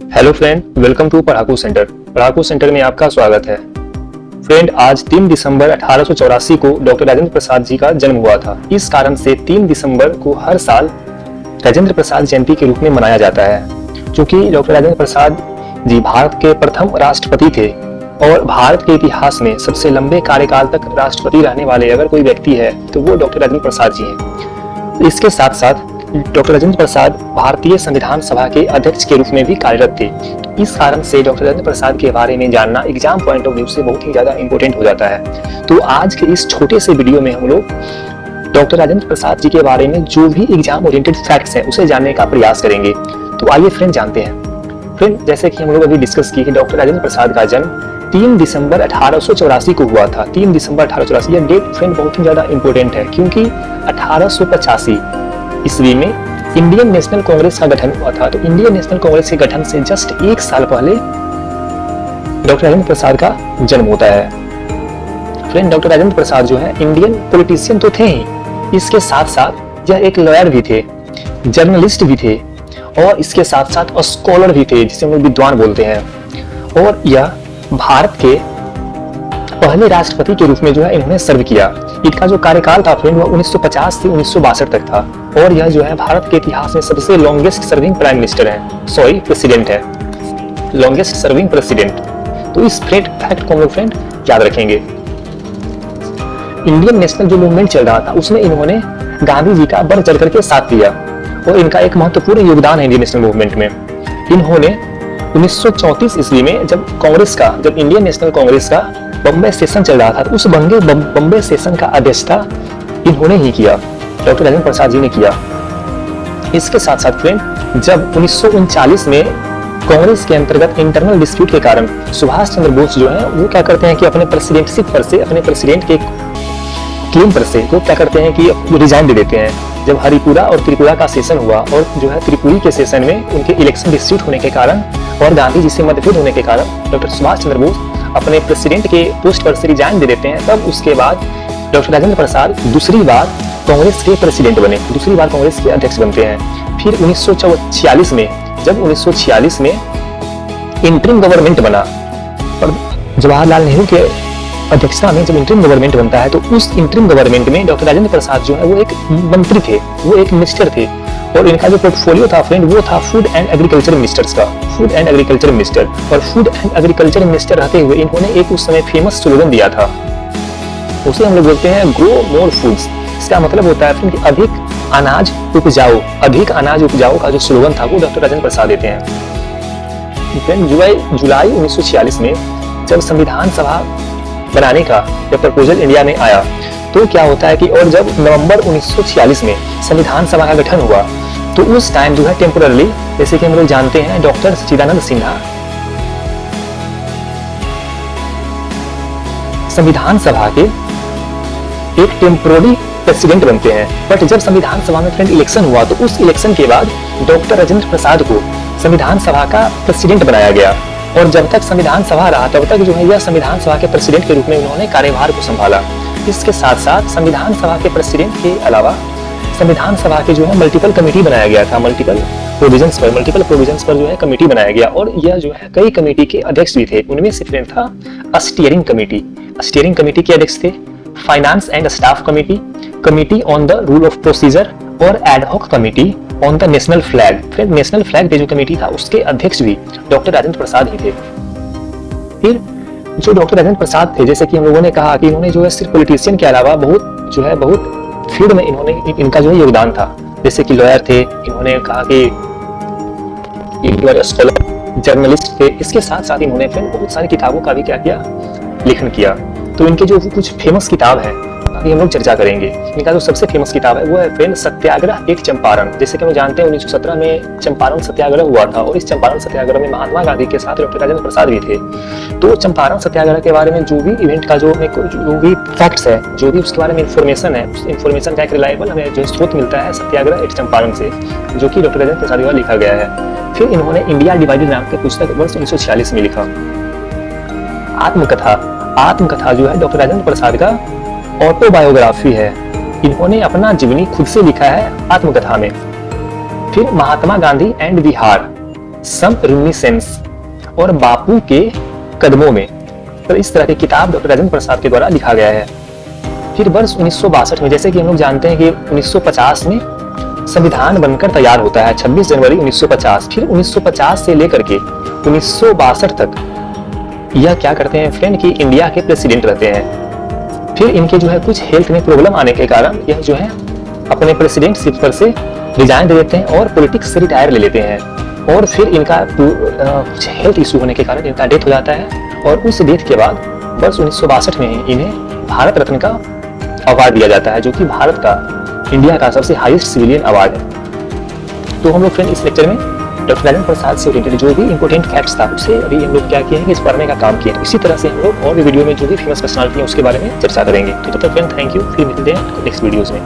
Hello friend, welcome to Padhaku centre. Padhaku centre में आपका स्वागत है। फ्रेंड, आज 3 दिसंबर 1884 को डॉक्टर राजेंद्र प्रसाद जी का जन्म हुआ था। इस कारण से 3 दिसंबर को हर साल राजेंद्र प्रसाद जयंती के रूप में मनाया जाता है। क्योंकि डॉक्टर राजेंद्र प्रसाद जी भारत के प्रथम राष्ट्रपति थे और भारत के इतिहास में सबसे लंबे कार्यकाल तक राष्ट्रपति रहने वाले अगर कोई व्यक्ति है तो वो डॉक्टर राजेंद्र प्रसाद जी हैं। इसके साथ साथ डॉक्टर राजेंद्र प्रसाद भारतीय संविधान सभा के अध्यक्ष के रूप में भी कार्यरत थे। इस कारण से डॉक्टर राजेंद्र प्रसाद के बारे में जानना एग्जाम पॉइंट ऑफ व्यू से बहुत ही ज्यादा इंपॉर्टेंट हो जाता है। तो आज के इस छोटे से वीडियो में हम लोग डॉक्टर राजेंद्र प्रसाद जी के बारे में जो भी एग्जाम ओरिएंटेड फैक्ट्स हैं उसे जानने का प्रयास करेंगे। तो आइए फ्रेंड जानते हैं। फ्रेंड, जैसे कि हम लोग अभी डिस्कस किए कि डॉक्टर राजेंद्र प्रसाद का जन्म 3 दिसंबर 1884 को हुआ था। 3 दिसंबर 1884 यह डेट फ्रेंड बहुत ही ज्यादा इंपॉर्टेंट है क्योंकि 1885 ईस्वी में इंडियन नेशनल कांग्रेस का गठन हुआ था। तो इंडियन नेशनल कांग्रेस के गठन से जस्ट 1 साल पहले डॉक्टर राजेंद्र प्रसाद का जन्म होता है। फ्रेंड, डॉक्टर राजेंद्र प्रसाद जो है इंडियन पॉलिटिशियन तो थे ही, इसके साथ साथ यह एक लॉयर भी थे, जर्नलिस्ट भी थे और इसके साथ साथ स्कॉलर भी थे जिसे हम लोग विद्वान बोलते हैं। और यह भारत के पहले राष्ट्रपति के रूप में जो है इन्होंने सर्व किया। इनका जो कार्यकाल था फ्रेंड वह 1950 से 1962 तक था और यह जो है भारत के इतिहास में सबसे लॉन्गेस्ट सर्विंग प्राइम मिनिस्टर है, सॉरी प्रेसिडेंट है, लॉन्गेस्ट सर्विंग प्रेसिडेंट। तो इस फैक्ट को हम लोग फ्रेंड याद रखेंगे। इंडियन नेशनल जो मूवमेंट चल रहा था उसमें इन्होंने गांधी जी का बढ़ चढ़ करके साथ दिया और इनका एक महत्वपूर्ण योगदान है इंडियन नेशनल मूवमेंट में। इन्होंने 1934 ईस्वी में जब इंडियन नेशनल कांग्रेस का बम्बई सेशन चल रहा था तो उस बम्बई सेशन का अध्यक्षता इन्होंने ही किया, डॉक्टर राजेंद्र प्रसाद जी ने किया। इसके साथ साथ फ्रेंड जब 1939 में कांग्रेस के अंतर्गत इंटरनल डिस्प्यूट के कारण सुभाष चंद्र बोस जो है वो क्या करते हैं कि अपने प्रेसिडेंटशिप पर से, अपने प्रेसिडेंट के क्लेम पर से वो क्या करते हैं कि रिजाइन दे देते हैं। जब हरिपुरा और त्रिपुरा का सेशन हुआ और जो है त्रिपुरी के सेशन में उनके इलेक्शन डिस्प्यूट होने के कारण और गांधी जी से मतभेद होने के कारण डॉक्टर सुभाष चंद्र बोस अपने प्रेसिडेंट के पोस्ट पर से रिजाइन दे देते हैं। तब उसके बाद डॉक्टर राजेंद्र प्रसाद दूसरी बार कांग्रेस के प्रेसिडेंट बने, दूसरी बार कांग्रेस के अध्यक्ष बनते हैं। फिर 1946 में जब 1946 में इंटरिम गवर्नमेंट बना और जवाहरलाल नेहरू के अध्यक्षता में जब इंटरिम गवर्नमेंट बनता है तो उस इंटरिम गवर्नमेंट में डॉक्टर राजेंद्र प्रसाद जो है वो एक मंत्री थे, वो एक मिनिस्टर थे और इनका जो पोर्टफोलियो था फ्रेंड वो था फूड एंड एग्रीकल्चर मिनिस्टर्स का, फूड एंड एग्रीकल्चर मिनिस्टर। और फूड एंड एग्रीकल्चर मिनिस्टर रहते हुए इन्होंने एक उस समय फेमस स्लोगन दिया था, उसे हम लोग बोलते हैं ग्रो मोर फूड्स। इसका मतलब होता है फ्रेंड कि अधिक अनाज उपजाओ, अधिक अनाज उपजाओ का जो स्लोगन था वो डॉक्टर राजेंद्र प्रसाद देते हैं। फ्रेंड जुलाई 1946 में जब संविधान सभा बनाने का जब प्रपोजल इंडिया में आया तो क्या होता है कि और जब नवंबर 1946 में संविधान सभा का गठन हुआ तो उस टाइम जो है टेम्पोररली, जैसे कि हम लोग जानते हैं डॉक्टर सच्चिदानंद सिन्हा संविधान सभा के एक टेम्पोररी प्रेसिडेंट बनते हैं। बट जब संविधान सभा में फ्रेंड इलेक्शन हुआ तो उस इलेक्शन के बाद डॉक्टर राजेंद्र प्रसाद को संविधान सभा का प्रेसिडेंट बनाया गया और जब तक संविधान सभा रहा तब तक जो है यह संविधान सभा के प्रेसिडेंट के रूप में उन्होंने कार्यभार को संभाला। इसके साथ साथ संविधान सभा के प्रेसिडेंट के अलावा संविधान सभा के जो है मल्टीपल कमेटी बनाया गया था, मल्टीपल प्रोविजंस पर जो है कमेटी बनाया गया और यह जो है कई कमेटी के अध्यक्ष भी थे। उनमें से फ्रेंड था स्टीयरिंग कमेटी के अध्यक्ष थे, finance and staff committee, committee on the rule of procedure और ad hoc committee on the national flag. Friend national flag पे जो कमेटी था उसके अध्यक्ष भी डॉक्टर राजेंद्र प्रसाद ही थे। फिर जो डॉक्टर राजेंद्र प्रसाद थे, जैसे कि हम लोगों ने कहा कि इन्होंने जो है सिर्फ पॉलिटिशियन के अलावा बहुत फील्ड में इनका जो है योगदान था। जैसे कि लॉयर थे, इन्होंने कहा कि स्कॉलर, जर्नलिस्ट थे। इसके साथ साथ इन्होंने फिर बहुत सारी किताबों का भी क्या किया, लेखन किया। तो इनके जो कुछ फेमस किताब है अभी हम लोग चर्चा करेंगे। इनका जो सबसे फेमस किताब है वो है फ्रेंड सत्याग्रह एक चंपारण। जैसे कि हम जानते हैं 1917 में चंपारण सत्याग्रह हुआ था और इस चंपारण सत्याग्रह में महात्मा गांधी के साथ डॉक्टर राजेंद्र प्रसाद भी थे। तो चंपारण सत्याग्रह के बारे में जो भी इवेंट का जो भी फैक्ट्स है, जो भी उसके बारे में इंफॉर्मेशन है, उस इंफॉर्मेशन का एक रिलायबल हमें जो स्रोत मिलता है सत्याग्रह एक चंपारण से, जो कि डॉक्टर राजेंद्र प्रसाद द्वारा लिखा गया है। फिर इन्होंने इंडिया डिवाइडेड नाम के पुस्तक वर्ष 1946 में लिखा। आत्मकथा जो है डॉक्टर राजेंद्र प्रसाद का ऑटोबायोग्राफी है। इन्होंने अपना जीवनी खुद से लिखा है आत्मकथा में। फिर महात्मा गांधी एंड बिहार सम रिमिनिसेंस और बापू के कदमों में, तो इस तरह की किताब डॉक्टर राजेंद्र प्रसाद के द्वारा लिखा गया है। फिर वर्ष 1962 में, जैसे कि हम लोग जानते हैं कि 1950 में संविधान बनकर तैयार होता है, 26 जनवरी 1950। फिर 1950 से लेकर के 1962 तक यह क्या करते हैं फ्रेंड कि इंडिया के प्रेसिडेंट रहते हैं। फिर इनके जो है कुछ हेल्थ में प्रॉब्लम आने के कारण यह जो है अपने प्रेसिडेंटशिप पर से रिजाइन दे देते हैं और पॉलिटिक्स से रिटायर ले लेते हैं। और फिर इनका कुछ हेल्थ इशू होने के कारण इनका डेथ हो जाता है, और उस डेथ के बाद वर्ष 1962 में इन्हें भारत रत्न का अवार्ड दिया जाता है, जो कि भारत का, इंडिया का सबसे हाईएस्ट सिविलियन अवार्ड है। तो हम लोग फ्रेंड इस लेक्चर में डॉक्टर राजेंद्र प्रसाद से रिलेटेड जो भी इंपॉर्टेंट फैक्ट्स था उसे अभी हम लोग क्या किए हैं, इस पढ़ने का काम किया। इसी तरह से हम लोग और भी वीडियो में जो भी फेमस पर्सनालिटी है उसके बारे में चर्चा करेंगे। तो तब तक फ्रेंड थैंक यू, फिर मिलते हैं नेक्स्ट वीडियोज में।